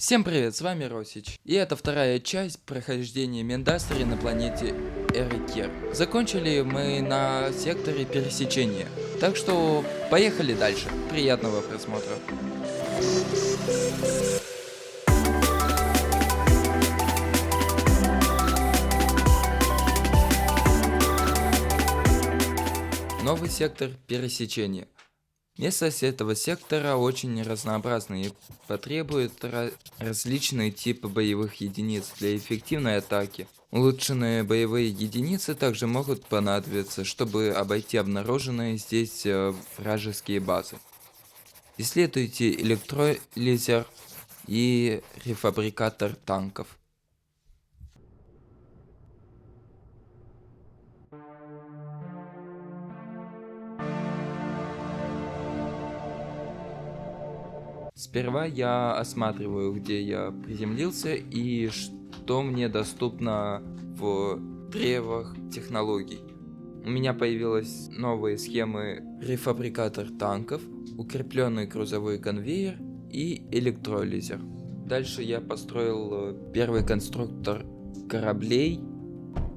Всем привет, с вами Росич. И это вторая часть прохождения Мендастери на планете Эрикер. Закончили мы на секторе пересечения. Так что поехали дальше. Приятного просмотра. Новый сектор пересечения. Местность этого сектора очень разнообразна и потребует различные типы боевых единиц для эффективной атаки. Улучшенные боевые единицы также могут понадобиться, чтобы обойти обнаруженные здесь вражеские базы. Исследуйте электролизер и рефабрикатор танков. Сперва я осматриваю, где я приземлился и что мне доступно в древах технологий. У меня появились новые схемы рефабрикатор танков, укрепленный грузовой конвейер и электролизер. Дальше я построил первый конструктор кораблей,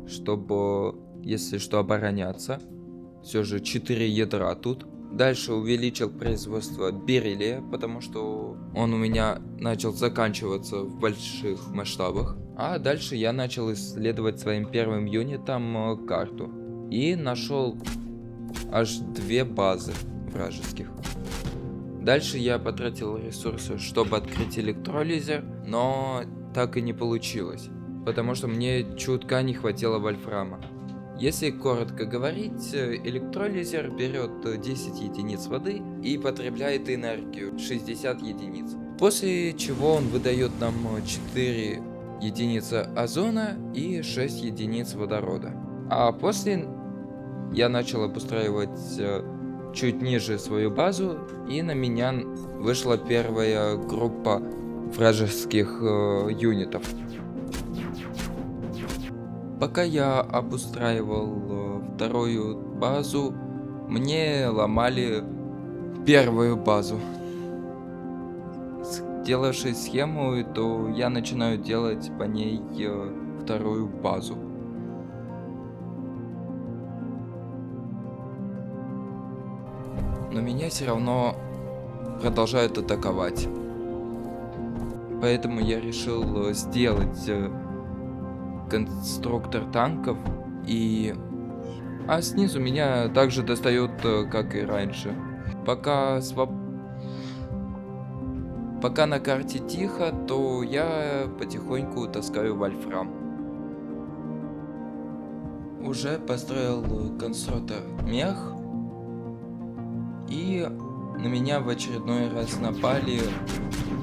чтобы, если что, обороняться. Все же 4 ядра тут. Дальше увеличил производство бериллия, потому что он у меня начал заканчиваться в больших масштабах. А дальше я начал исследовать своим первым юнитом карту. И нашел аж 2 базы вражеских. Дальше я потратил ресурсы, чтобы открыть электролизер, но так и не получилось, потому что мне чутка не хватило вольфрама. Если коротко говорить, электролизер берет 10 единиц воды и потребляет энергию 60 единиц. После чего он выдает нам 4 единицы озона и 6 единиц водорода. А после я начал обустраивать чуть ниже свою базу, и на меня вышла первая группа вражеских юнитов. Пока я обустраивал вторую базу, мне ломали первую базу. Сделавши схему, то я начинаю делать по ней вторую базу. Но меня все равно продолжают атаковать. Поэтому я решил сделать конструктор танков, а снизу меня также достает, как и раньше. Пока на карте тихо, то я потихоньку таскаю вольфрам. Уже построил конструктор мех, и на меня в очередной раз напали,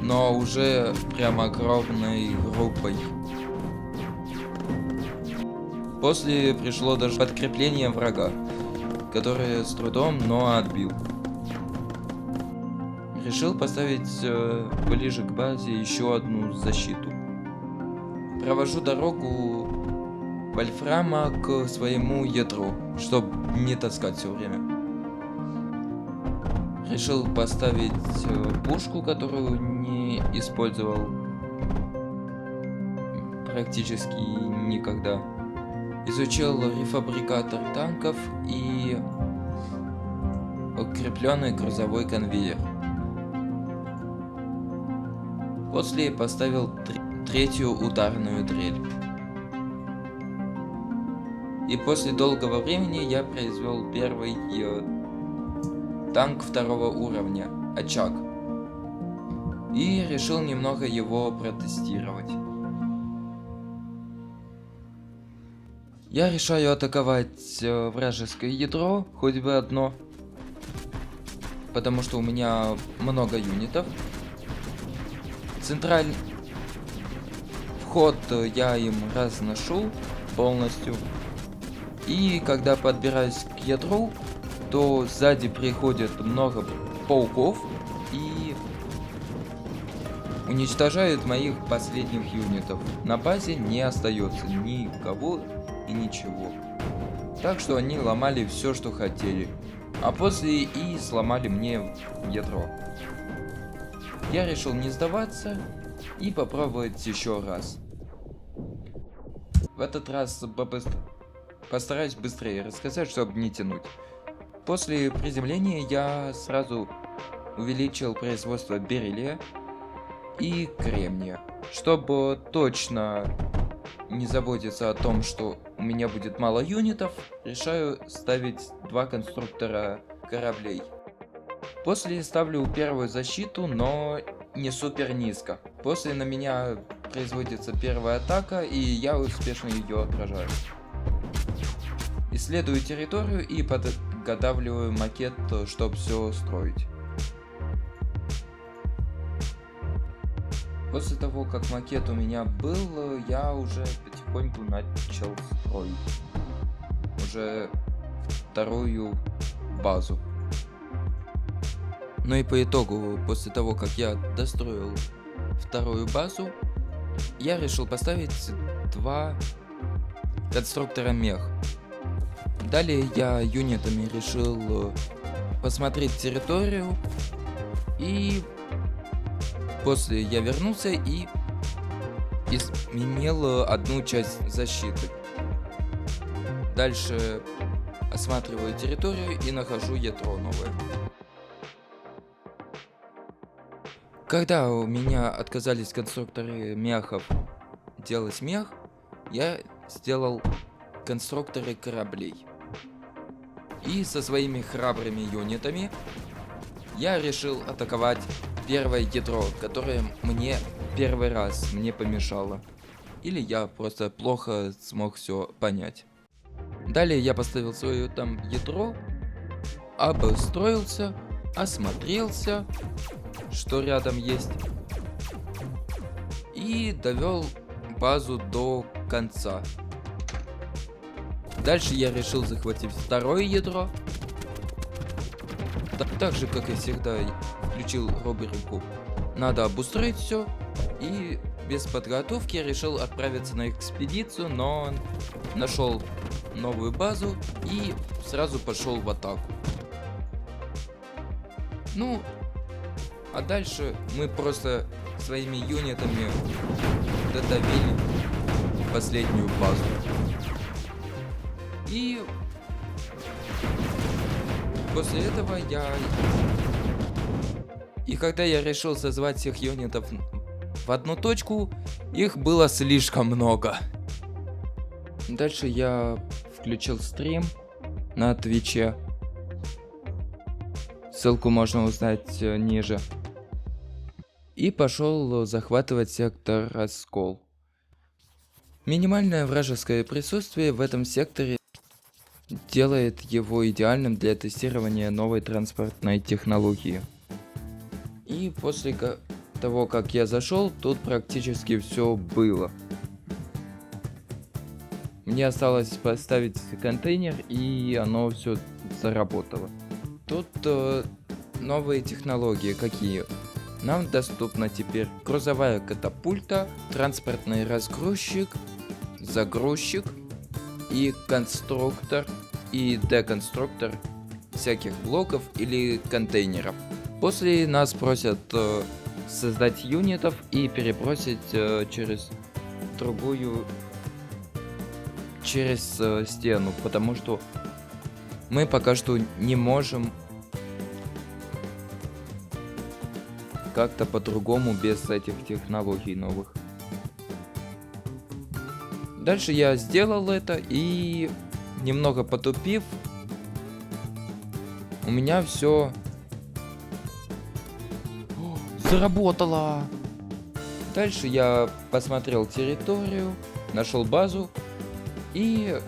но уже прям огромной группой. После пришло даже подкрепление врага, которое с трудом, но отбил. Решил поставить ближе к базе еще одну защиту. Провожу дорогу вольфрама к своему ядру, чтобы не таскать все время. Решил поставить пушку, которую не использовал практически никогда. Изучил рефабрикатор танков и укрепленный грузовой конвейер. После поставил третью ударную дрель. И после долгого времени я произвел первый танк второго уровня, очаг. И решил немного его протестировать. Я решаю атаковать вражеское ядро, хоть бы одно, потому что у меня много юнитов. Центральный вход я им разношу полностью. И когда подбираюсь к ядру, то сзади приходит много пауков и уничтожают моих последних юнитов. На базе не остается никого и ничего. Так что они ломали все, что хотели. А после и сломали мне ядро. Я решил не сдаваться и попробовать еще раз. В этот раз постараюсь быстрее рассказать, чтобы не тянуть. После приземления я сразу увеличил производство бериллия и кремния. Чтобы точно не заботиться о том, что у меня будет мало юнитов, решаю ставить 2 конструктора кораблей. После ставлю первую защиту, но не супер низко. После на меня производится первая атака, и я успешно ее отражаю. Исследую территорию и подготавливаю макет, чтобы все строить. После того, как макет у меня был, я уже потихоньку начал строить уже вторую базу. Ну и по итогу, после того, как я достроил вторую базу, я решил поставить 2 конструктора мех. Далее я юнитами решил посмотреть территорию, и после я вернулся и изменил одну часть защиты. Дальше осматриваю территорию и нахожу ядро новое. Когда у меня отказались конструкторы мехов делать мех, я сделал конструкторы кораблей. И со своими храбрыми юнитами я решил атаковать первое ядро, которое мне первый раз мне помешало. Или я просто плохо смог все понять. Далее я поставил свое там ядро, обустроился, осмотрелся, что рядом есть, и довел базу до конца. Дальше я решил захватить второе ядро. Так же, как и всегда, включил рубрику «Надо обустроить все», и без подготовки я решил отправиться на экспедицию, но нашел новую базу и сразу пошел в атаку. Ну, а дальше мы просто своими юнитами додавили последнюю базу. И после этого когда я решил созвать всех юнитов в одну точку, их было слишком много. Дальше я включил стрим на Твиче. Ссылку можно узнать ниже. И пошел захватывать сектор Раскол. Минимальное вражеское присутствие в этом секторе делает его идеальным для тестирования новой транспортной технологии. И после того, как я зашел, тут практически все было. Мне осталось поставить контейнер, и оно все заработало. Тут новые технологии какие? Нам доступна теперь грузовая катапульта, транспортный разгрузчик, загрузчик и конструктор и деконструктор всяких блоков или контейнеров. После нас просят создать юнитов и перебросить через стену, потому что мы пока что не можем как-то по-другому без этих технологий новых. Дальше я сделал это, и немного потупив, у меня все заработало. Дальше я посмотрел территорию, нашел базу и,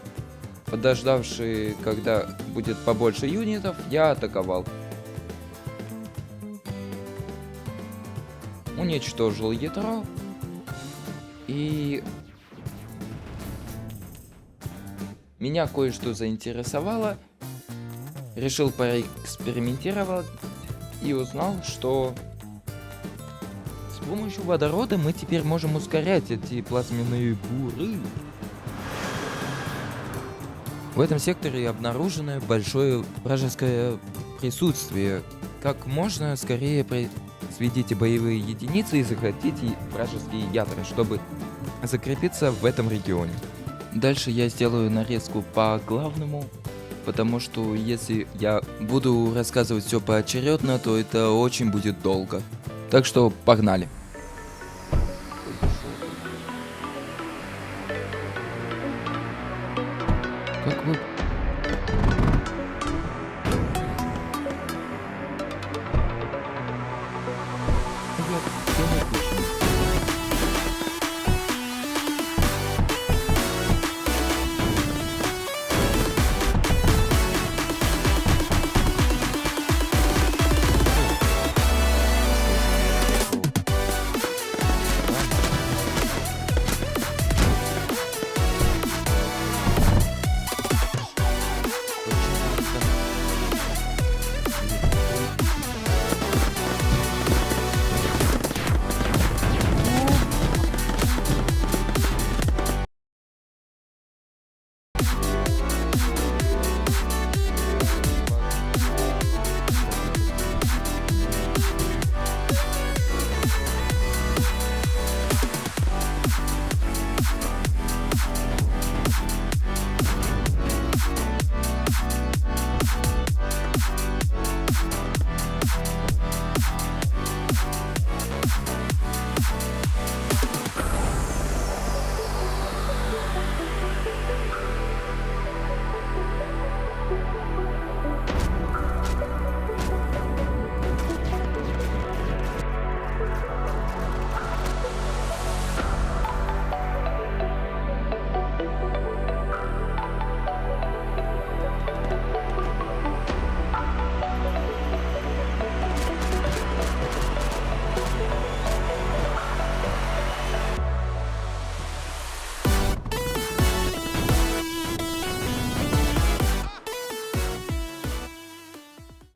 подождавший, когда будет побольше юнитов, я атаковал. Уничтожил ядро и меня кое-что заинтересовало. Решил поэкспериментировать и узнал, что с помощью водорода мы теперь можем ускорять эти плазменные буры. В этом секторе обнаружено большое вражеское присутствие. Как можно скорее сведите боевые единицы и захватите вражеские ядра, чтобы закрепиться в этом регионе. Дальше я сделаю нарезку по главному, потому что если я буду рассказывать все поочередно, то это очень будет долго. Так что погнали. Как вы...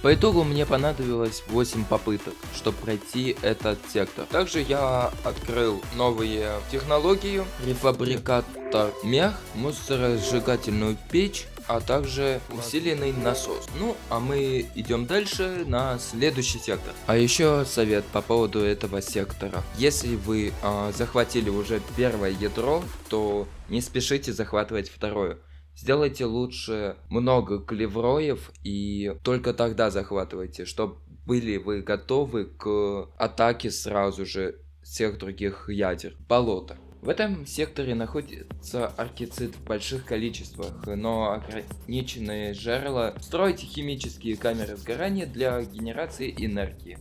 По итогу мне понадобилось 8 попыток, чтобы пройти этот сектор. Также я открыл новые технологии, рефабрикатор мех, мусоросжигательную печь, а также усиленный насос. Ну, а мы идем дальше на следующий сектор. А еще совет по поводу этого сектора. Если вы захватили уже первое ядро, то не спешите захватывать второе. Сделайте лучше много клевроев и только тогда захватывайте, чтобы были вы готовы к атаке сразу же всех других ядер. Болото. В этом секторе находится аркицид в больших количествах, но ограниченные жерла. Стройте химические камеры сгорания для генерации энергии.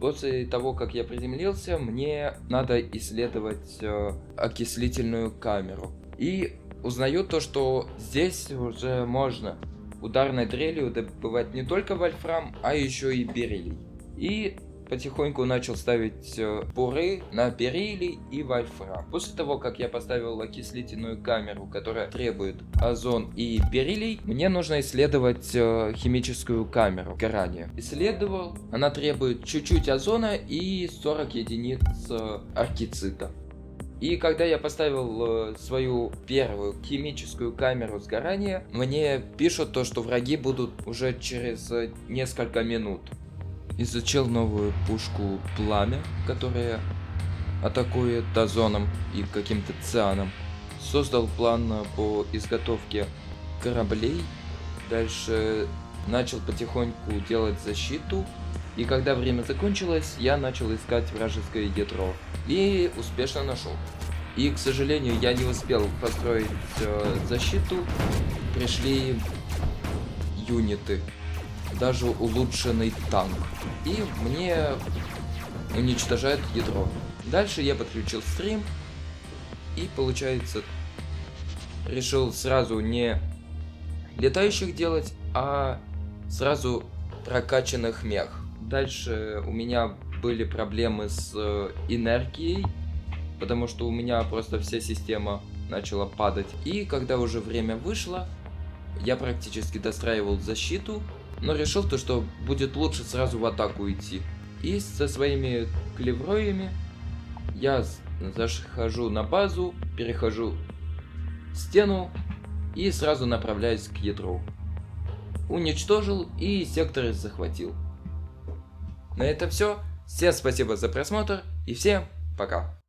После того, как я приземлился, мне надо исследовать окислительную камеру. И узнаю то, что здесь уже можно ударной дрелью добывать не только вольфрам, а еще и бериллий. И потихоньку начал ставить буры на бериллий и вольфрам. После того, как я поставил окислительную камеру, которая требует озон и бериллий, мне нужно исследовать химическую камеру сгорания. Исследовал, она требует чуть-чуть озона и 40 единиц аркицита. И когда я поставил свою первую химическую камеру сгорания, мне пишут то, что враги будут уже через несколько минут. Изучил новую пушку пламя, которая атакует озоном и каким-то цианом. Создал план по изготовке кораблей. Дальше начал потихоньку делать защиту. И когда время закончилось, я начал искать вражеское ядро. И успешно нашел. И, к сожалению, я не успел построить защиту. Пришли юниты. Даже улучшенный танк. И мне уничтожают ядро. Дальше я подключил стрим. И, получается, решил сразу не летающих делать, а сразу прокачанных мех. Дальше у меня были проблемы с энергией, потому что у меня просто вся система начала падать. И когда уже время вышло, я практически достраивал защиту, но решил то, что будет лучше сразу в атаку идти. И со своими клевроями я захожу на базу, перехожу стену и сразу направляюсь к ядру. Уничтожил и сектор захватил. На это все. Всем спасибо за просмотр и всем пока.